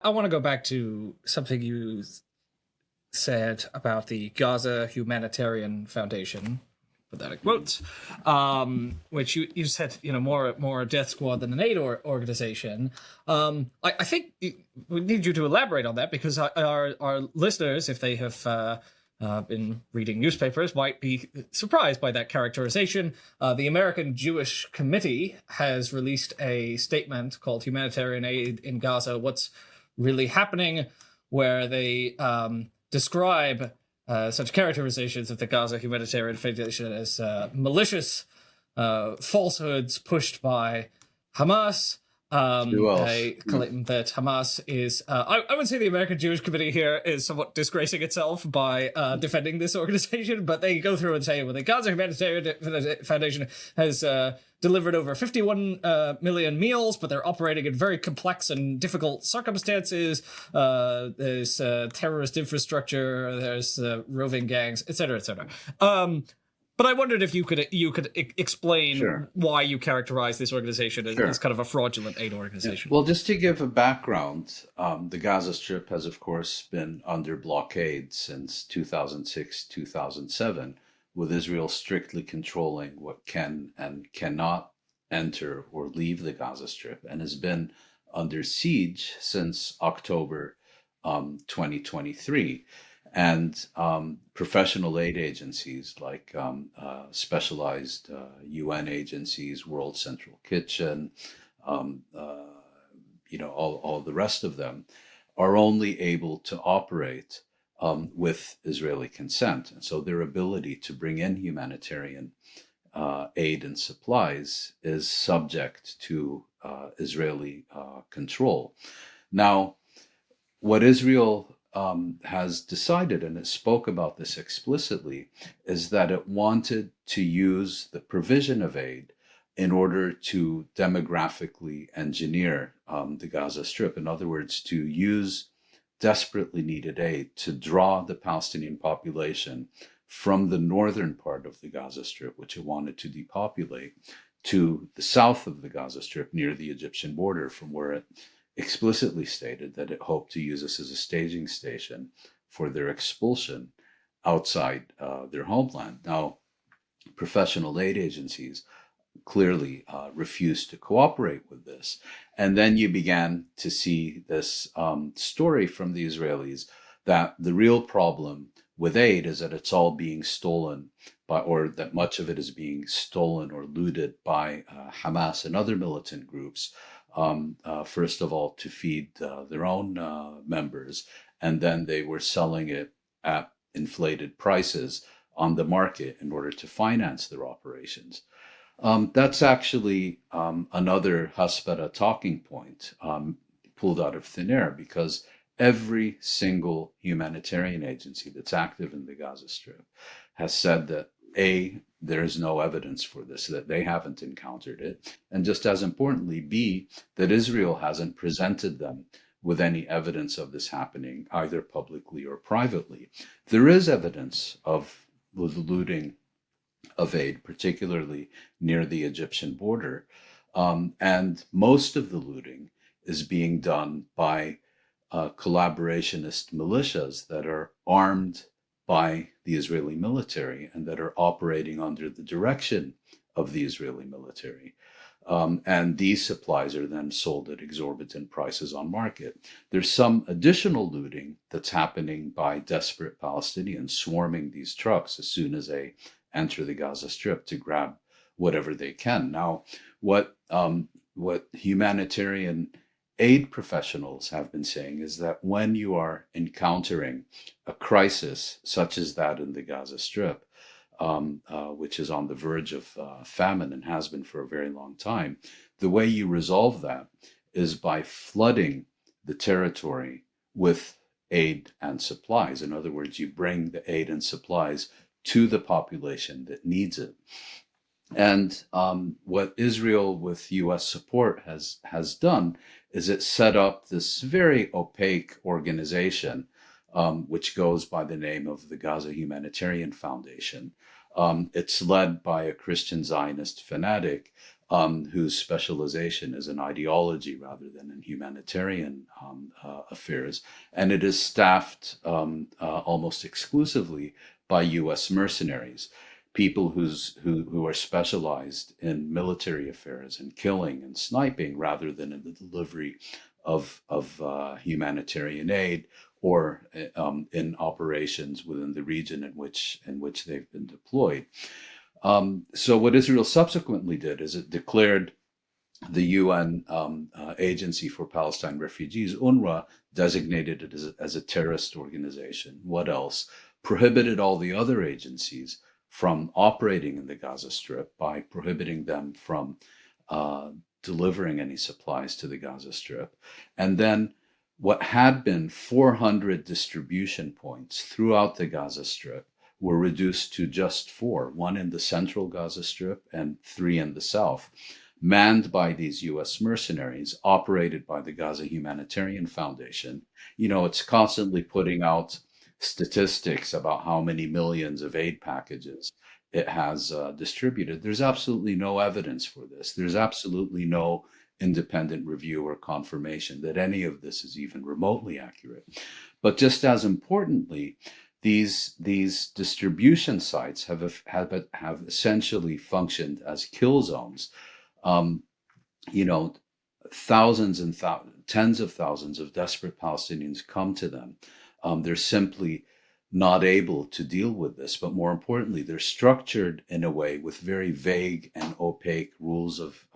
I want to go back to something you said about the Gaza Humanitarian Foundation, put that in quotes, which you said, more a death squad than an aid organization. I think we need you to elaborate on that because our listeners, if they have been reading newspapers, might be surprised by that characterization. The American Jewish Committee has released a statement called Humanitarian Aid in Gaza, What's Really Happening, where they describe such characterizations of the Gaza Humanitarian Foundation as malicious falsehoods pushed by Hamas. Who else? They claim that Hamas is, I would say the American Jewish Committee here is somewhat disgracing itself by defending this organization, but they go through and say, well, the Gaza Humanitarian Foundation has delivered over 51 million meals, but they're operating in very complex and difficult circumstances. There's terrorist infrastructure, there's roving gangs, etc., etc. But I wondered if you could explain Sure. why you characterize this organization as, Sure. as kind of a fraudulent aid organization. Well, just to give a background, the Gaza Strip has, of course, been under blockade since 2006, 2007, with Israel strictly controlling what can and cannot enter or leave the Gaza Strip, and has been under siege since October 2023. And professional aid agencies like specialized UN agencies, World Central Kitchen, all the rest of them are only able to operate with Israeli consent. And so their ability to bring in humanitarian aid and supplies is subject to Israeli control. Now, what Israel has decided, and it spoke about this explicitly, is that it wanted to use the provision of aid in order to demographically engineer the Gaza Strip. In other words, to use desperately needed aid to draw the Palestinian population from the northern part of the Gaza Strip, which it wanted to depopulate, to the south of the Gaza Strip near the Egyptian border, from where it explicitly stated that it hoped to use this as a staging station for their expulsion outside their homeland. Now, professional aid agencies clearly refused to cooperate with this. And then you began to see this story from the Israelis that the real problem with aid is that it's all being stolen by, or that much of it is being stolen or looted by Hamas and other militant groups. First of all, to feed their own members, and then they were selling it at inflated prices on the market in order to finance their operations. That's actually another Hasbara talking point pulled out of thin air, because every single humanitarian agency that's active in the Gaza Strip has said that there is no evidence for this, that they haven't encountered it. And just as importantly, B, that Israel hasn't presented them with any evidence of this happening, either publicly or privately. There is evidence of the looting of aid, particularly near the Egyptian border. And most of the looting is being done by collaborationist militias that are armed by the Israeli military and that are operating under the direction of the Israeli military. And these supplies are then sold at exorbitant prices on market. There's some additional looting that's happening by desperate Palestinians swarming these trucks as soon as they enter the Gaza Strip to grab whatever they can. Now, what humanitarian aid professionals have been saying is that when you are encountering a crisis such as that in the Gaza Strip, which is on the verge of famine and has been for a very long time, the way you resolve that is by flooding the territory with aid and supplies. In other words, you bring the aid and supplies to the population that needs it. And what Israel, with US support, has done is it set up this very opaque organization, which goes by the name of the Gaza Humanitarian Foundation. It's led by a Christian Zionist fanatic whose specialization is in ideology rather than in humanitarian affairs. And it is staffed almost exclusively by US mercenaries, people who are specialized in military affairs and killing and sniping rather than in the delivery of humanitarian aid or in operations within the region in which they've been deployed. So what Israel subsequently did is it declared the UN Agency for Palestine Refugees, UNRWA, designated it as a terrorist organization. What else? Prohibited all the other agencies from operating in the Gaza Strip by prohibiting them from delivering any supplies to the Gaza Strip. And then what had been 400 distribution points throughout the Gaza Strip were reduced to just 4, one in the central Gaza Strip and 3 in the south, manned by these US mercenaries, operated by the Gaza Humanitarian Foundation. You know, it's constantly putting out statistics about how many millions of aid packages it has distributed. There's absolutely no evidence for this. There's absolutely no independent review or confirmation that any of this is even remotely accurate. But just as importantly, these distribution sites have essentially functioned as kill zones. You know, thousands and tens of thousands of desperate Palestinians come to them. They're simply not able to deal with this, but more importantly, they're structured in a way with very vague and opaque rules of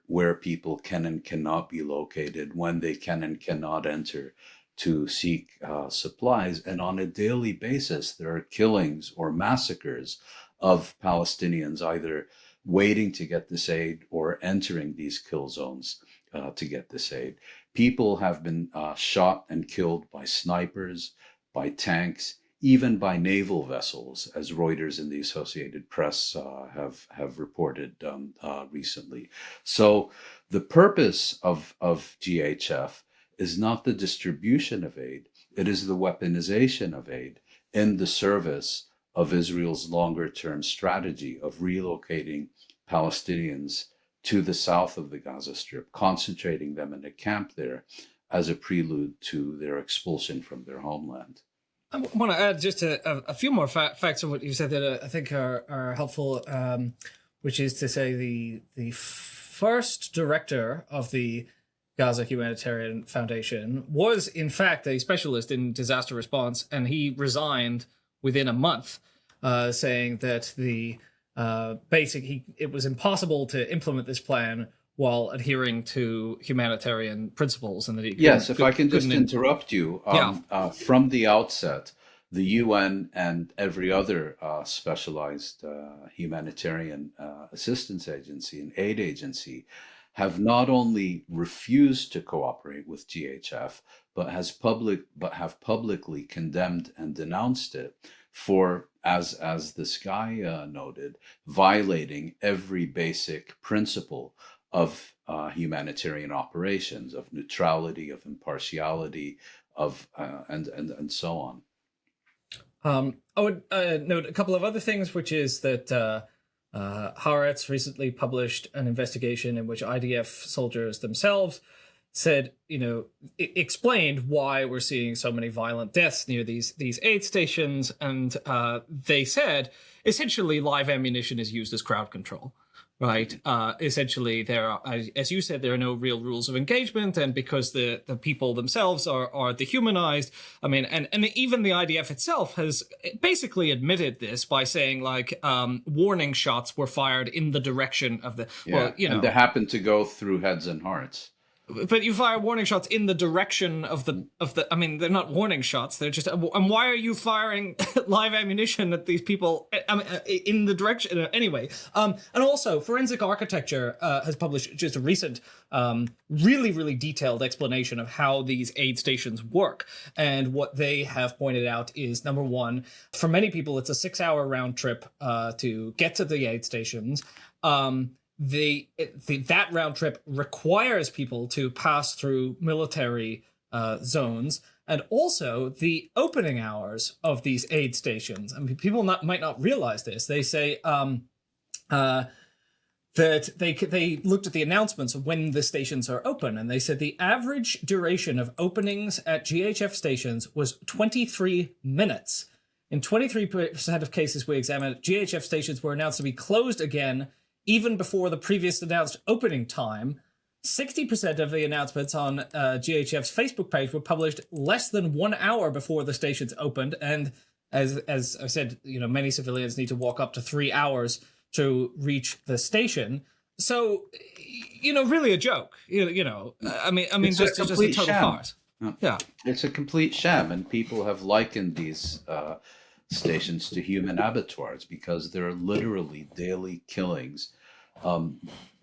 where people can and cannot be located, when they can and cannot enter to seek supplies. And on a daily basis, there are killings or massacres of Palestinians, either waiting to get this aid or entering these kill zones to get this aid. People have been shot and killed by snipers, by tanks, even by naval vessels, as Reuters and the Associated Press have reported recently. So the purpose of GHF is not the distribution of aid, it is the weaponization of aid in the service of Israel's longer-term strategy of relocating Palestinians to the south of the Gaza Strip, concentrating them in a camp there as a prelude to their expulsion from their homeland. I want to add just a few more facts on what you said that I think are helpful, which is to say the first director of the Gaza Humanitarian Foundation was, in fact, a specialist in disaster response, and he resigned within a month, saying that it was impossible to implement this plan while adhering to humanitarian principles, and that yes, if I can just interrupt you, from the outset, the UN and every other specialized humanitarian assistance agency and aid agency have not only refused to cooperate with GHF, but have publicly condemned and denounced it for, as this guy noted, violating every basic principle of humanitarian operations, of neutrality, of impartiality, and so on. I would note a couple of other things, which is that Haaretz recently published an investigation in which IDF soldiers themselves said, explained why we're seeing so many violent deaths near these aid stations, and they said essentially live ammunition is used as crowd control. Right. Essentially, there are, as you said, there are no real rules of engagement, and because the people themselves are dehumanized. I mean, and even the IDF itself has basically admitted this by saying, like, warning shots were fired in the direction of the. Yeah, well, and they happened to go through heads and hearts. But you fire warning shots in the direction of the. I mean, they're not warning shots. They're just. And why are you firing live ammunition at these people? I mean, in the direction anyway. And also, Forensic Architecture has published just a recent, really, really detailed explanation of how these aid stations work. And what they have pointed out is, number one, for many people, it's a 6-hour round trip to get to the aid stations. That round trip requires people to pass through military zones, and also the opening hours of these aid stations. I mean, people might not realize this. They say that that they looked at the announcements of when the stations are open, and they said the average duration of openings at GHF stations was 23 minutes. In 23% of cases we examined, GHF stations were announced to be closed again even before the previous announced opening time. 60% of the announcements on GHF's Facebook page were published less than 1 hour before the stations opened, and as I said, many civilians need to walk up to 3 hours to reach the station. So, really a joke. I mean, It's just a total sham. farce. Yeah, It's a complete sham, and people have likened these stations to human abattoirs because there are literally daily killings,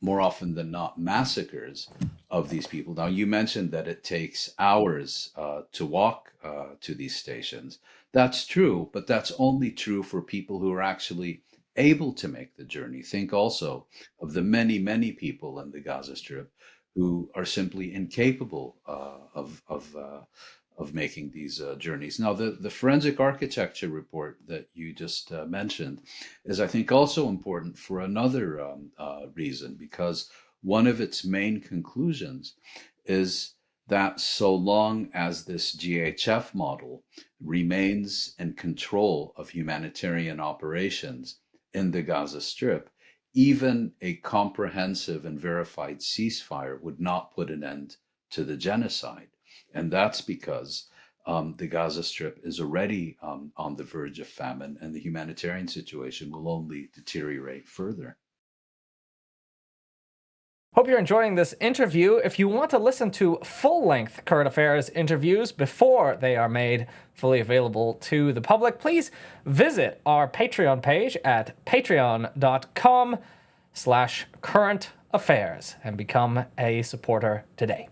more often than not massacres of these people. Now, you mentioned that it takes hours to walk to these stations. That's true, but that's only true for people who are actually able to make the journey. Think also of the many, many people in the Gaza Strip who are simply incapable of making these journeys. Now, the forensic architecture report that you just mentioned is, I think, also important for another reason, because one of its main conclusions is that so long as this GHF model remains in control of humanitarian operations in the Gaza Strip, even a comprehensive and verified ceasefire would not put an end to the genocide. And that's because the Gaza Strip is already on the verge of famine, and the humanitarian situation will only deteriorate further. Hope you're enjoying this interview. If you want to listen to full-length current affairs interviews before they are made fully available to the public, please visit our Patreon page at patreon.com/currentaffairs and become a supporter today.